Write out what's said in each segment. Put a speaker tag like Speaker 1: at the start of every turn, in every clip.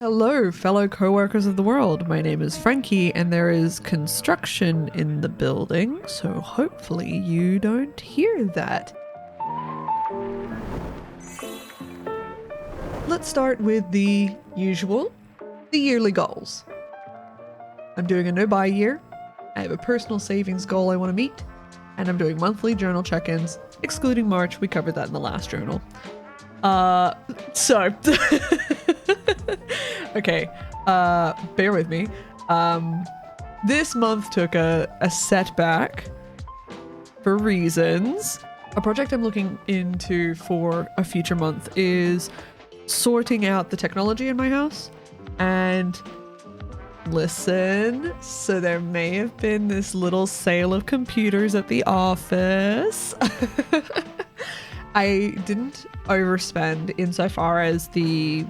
Speaker 1: Hello, fellow co-workers of the world. My name is Frankie, and there is construction in the building, so hopefully you don't hear that. Let's start with the usual, the yearly goals. I'm doing a no-buy year, I have a personal savings goal I want to meet, and I'm doing monthly journal check-ins, excluding March. We covered that in the last journal. Okay, bear with me. This month took a setback for reasons. A project I'm looking into for a future month is sorting out the technology in my house. And listen, so there may have been this little sale of computers at the office. I didn't overspend insofar as the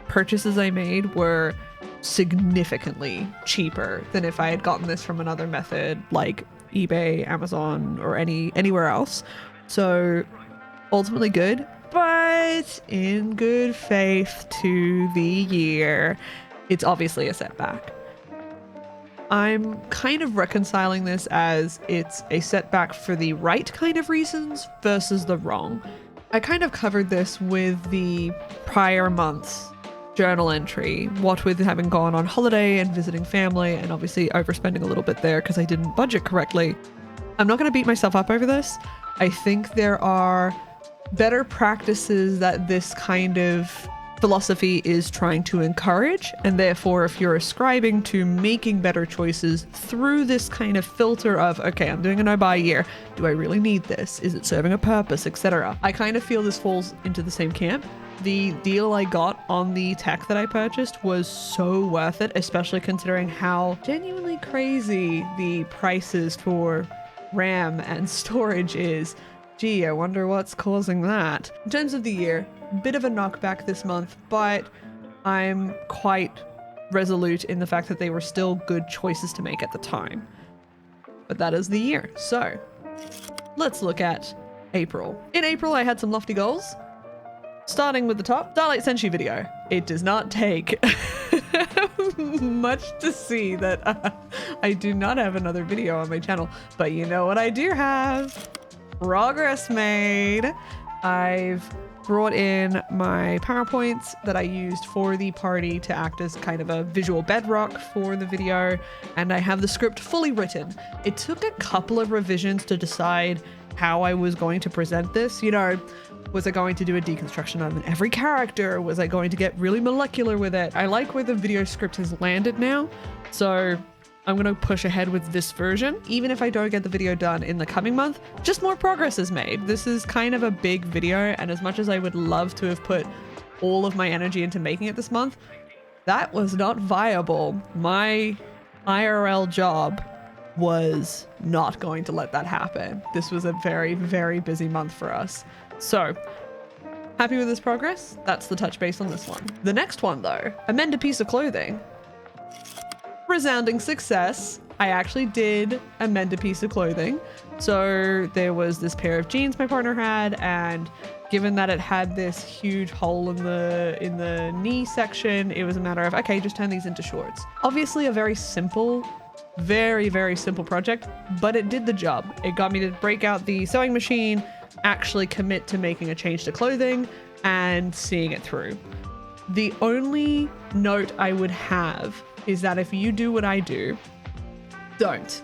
Speaker 1: purchases I made were significantly cheaper than if I had gotten this from another method like eBay, Amazon, or anywhere else. So ultimately good, but in good faith to the year, it's obviously a setback. I'm kind of reconciling this as it's a setback for the right kind of reasons versus the wrong. I kind of covered this with the prior month's journal entry, what with having gone on holiday and visiting family and obviously overspending a little bit there because I didn't budget correctly. I'm not going to beat myself up over this. I think there are better practices that this kind of philosophy is trying to encourage, and therefore if you're ascribing to making better choices through this kind of filter of, okay, I'm doing a no-buy year, do I really need this? Is it serving a purpose, etc.? I kind of feel this falls into the same camp. The deal I got on the tech that I purchased was so worth it, especially considering how genuinely crazy the prices for RAM and storage is. Gee, I wonder what's causing that. In terms of the year, bit of a knockback this month, but I'm quite resolute in the fact that they were still good choices to make at the time. But that is the year. So let's look at April. In April, I had some lofty goals. Starting with the top, Starlight Senshi video. It does not take much to see that I do not have another video on my channel, but you know what I do have? Progress made. I've brought in my PowerPoints that I used for the party to act as kind of a visual bedrock for the video, and I have the script fully written. It took a couple of revisions to decide how I was going to present this. You know, was I going to do a deconstruction of every character? Was I going to get really molecular with it? I like where the video script has landed now, so I'm going to push ahead with this version. Even if I don't get the video done in the coming month, just more progress is made. This is kind of a big video, and as much as I would love to have put all of my energy into making it this month, that was not viable. My IRL job was not going to let that happen. This was a very, very busy month for us. So, happy with this progress? That's the touch base on this one. The next one though, amend a piece of clothing. Resounding success. I actually did amend a piece of clothing. So there was this pair of jeans my partner had, and given that it had this huge hole in the knee section, it was a matter of, okay, just turn these into shorts. Obviously a very simple, very, very simple project, but it did the job. It got me to break out the sewing machine, actually commit to making a change to clothing and seeing it through. The only note I would have is that if you do what I do, don't.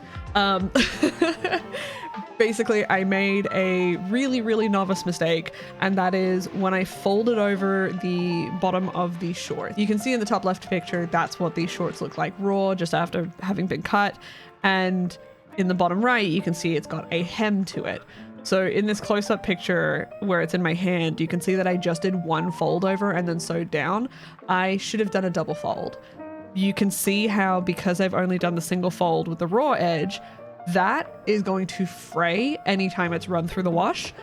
Speaker 1: Basically, I made a really, really novice mistake, and that is when I folded over the bottom of the shorts. You can see in the top left picture, that's what these shorts look like raw, just after having been cut. And in the bottom right, you can see it's got a hem to it. So in this close-up picture where it's in my hand, you can see that I just did one fold over and then sewed down. I should have done a double fold. You can see how, because I've only done the single fold with the raw edge, that is going to fray anytime it's run through the wash,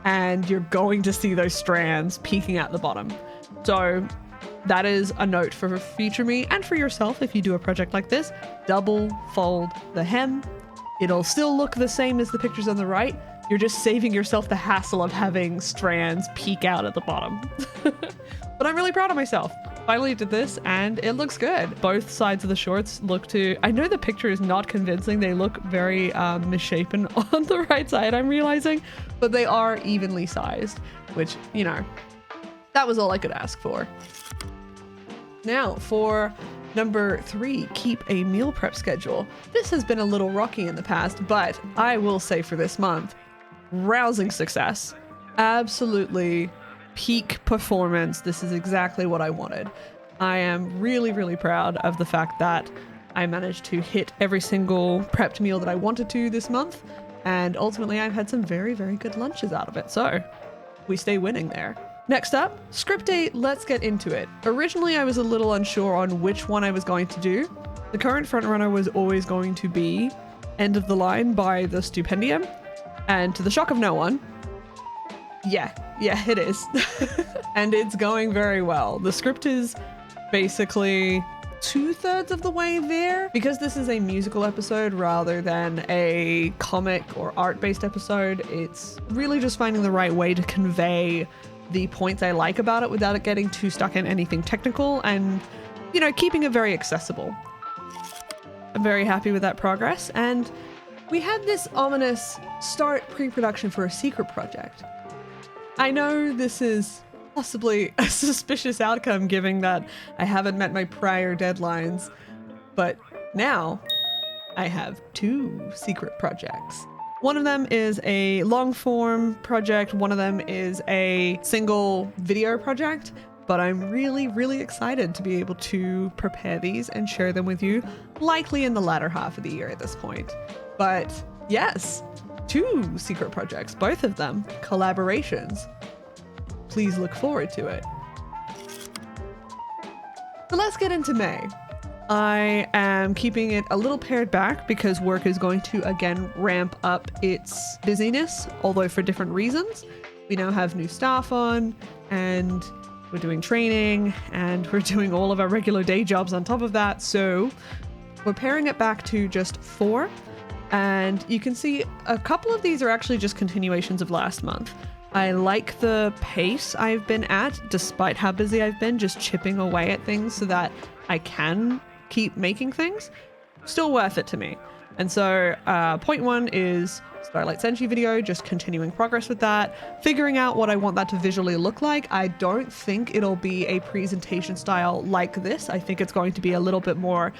Speaker 1: and you're going to see those strands peeking at the bottom. So that is a note for future me and for yourself if you do a project like this. Double fold the hem. It'll still look the same as the pictures on the right. You're just saving yourself the hassle of having strands peek out at the bottom. But I'm really proud of myself. Finally did this and it looks good. Both sides of the shorts look I know the picture is not convincing. They look very misshapen on the right side, I'm realizing, but they are evenly sized, which, you know, that was all I could ask for. Now for number 3, keep a meal prep schedule. This has been a little rocky in the past, but I will say for this month, rousing success. Absolutely peak performance. This is exactly what I wanted. I am really, really proud of the fact that I managed to hit every single prepped meal that I wanted to this month. And ultimately I've had some very, very good lunches out of it. So we stay winning there. Next up, script date, let's get into it. Originally, I was a little unsure on which one I was going to do. The current frontrunner was always going to be End of the Line by the Stupendium. And to the shock of no one, yeah, it is. And it's going very well. The script is basically 2/3 of the way there. Because this is a musical episode rather than a comic or art-based episode, it's really just finding the right way to convey the points I like about it without it getting too stuck in anything technical and, you know, keeping it very accessible. I'm very happy with that progress, and we had this ominous start pre-production for a secret project. I know this is possibly a suspicious outcome given that I haven't met my prior deadlines, but now I have 2 secret projects. One of them is a long form project, one of them is a single video project, but I'm really, really excited to be able to prepare these and share them with you, likely in the latter half of the year at this point. But yes, 2 secret projects, both of them collaborations. Please look forward to it. So let's get into May. I am keeping it a little pared back because work is going to again ramp up its busyness, although for different reasons. We now have new staff on and we're doing training and we're doing all of our regular day jobs on top of that. So we're paring it back to just 4. And you can see a couple of these are actually just continuations of last month. I like the pace I've been at, despite how busy I've been, just chipping away at things so that I can keep making things. Still worth it to me. And so point 1 is Starlight Senshi video, just continuing progress with that, figuring out what I want that to visually look like. I don't think it'll be a presentation style like this. I think it's going to be a little bit more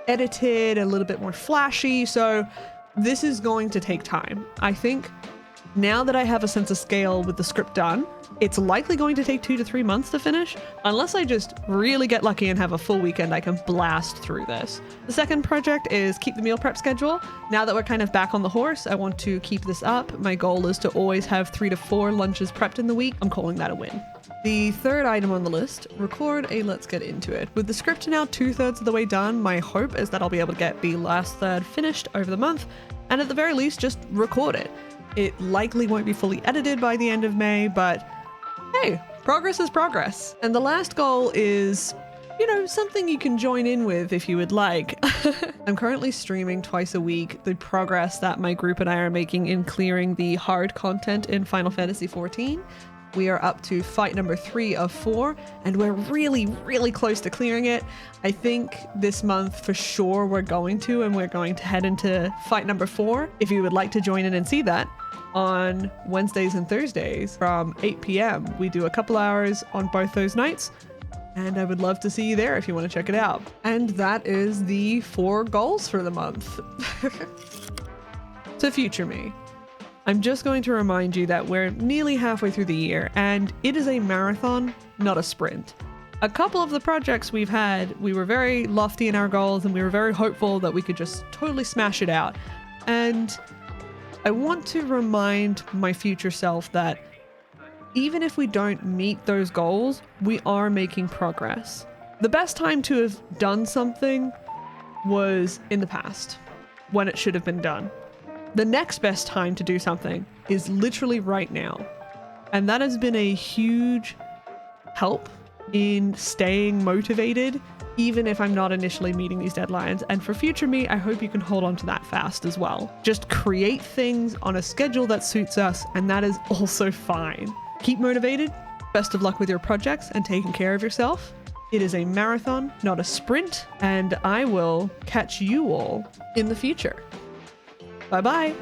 Speaker 1: edited, a little bit more flashy. So this is going to take time. I think now that I have a sense of scale with the script done, it's likely going to take 2 to 3 months to finish, unless I just really get lucky and have a full weekend I can blast through this. The second project is keep the meal prep schedule. Now that we're kind of back on the horse, I want to keep this up. My goal is to always have 3 to 4 lunches prepped in the week. I'm calling that a win. The third item on the list, record a Let's Get Into It. With the script now 2/3 of the way done, my hope is that I'll be able to get the last third finished over the month, and at the very least, just record it. It likely won't be fully edited by the end of May, but hey, progress is progress. And the last goal is, you know, something you can join in with if you would like. I'm currently streaming twice a week the progress that my group and I are making in clearing the hard content in Final Fantasy XIV. We are up to fight number 3 of 4, and we're really, really close to clearing it. I think this month for sure we're going to, and we're going to head into fight number 4. If you would like to join in and see that, on Wednesdays and Thursdays from 8 p.m. we do a couple hours on both those nights, and I would love to see you there if you want to check it out. And that is the 4 goals for the month. To future me, I'm just going to remind you that we're nearly halfway through the year, and it is a marathon, not a sprint. A couple of the projects we've had, we were very lofty in our goals and we were very hopeful that we could just totally smash it out. And I want to remind my future self that even if we don't meet those goals, we are making progress. The best time to have done something was in the past, when it should have been done. The next best time to do something is literally right now. And that has been a huge help in staying motivated, even if I'm not initially meeting these deadlines. And for future me, I hope you can hold on to that fast as well. Just create things on a schedule that suits us, and that is also fine. Keep motivated. Best of luck with your projects and taking care of yourself. It is a marathon, not a sprint, and I will catch you all in the future. Bye-bye.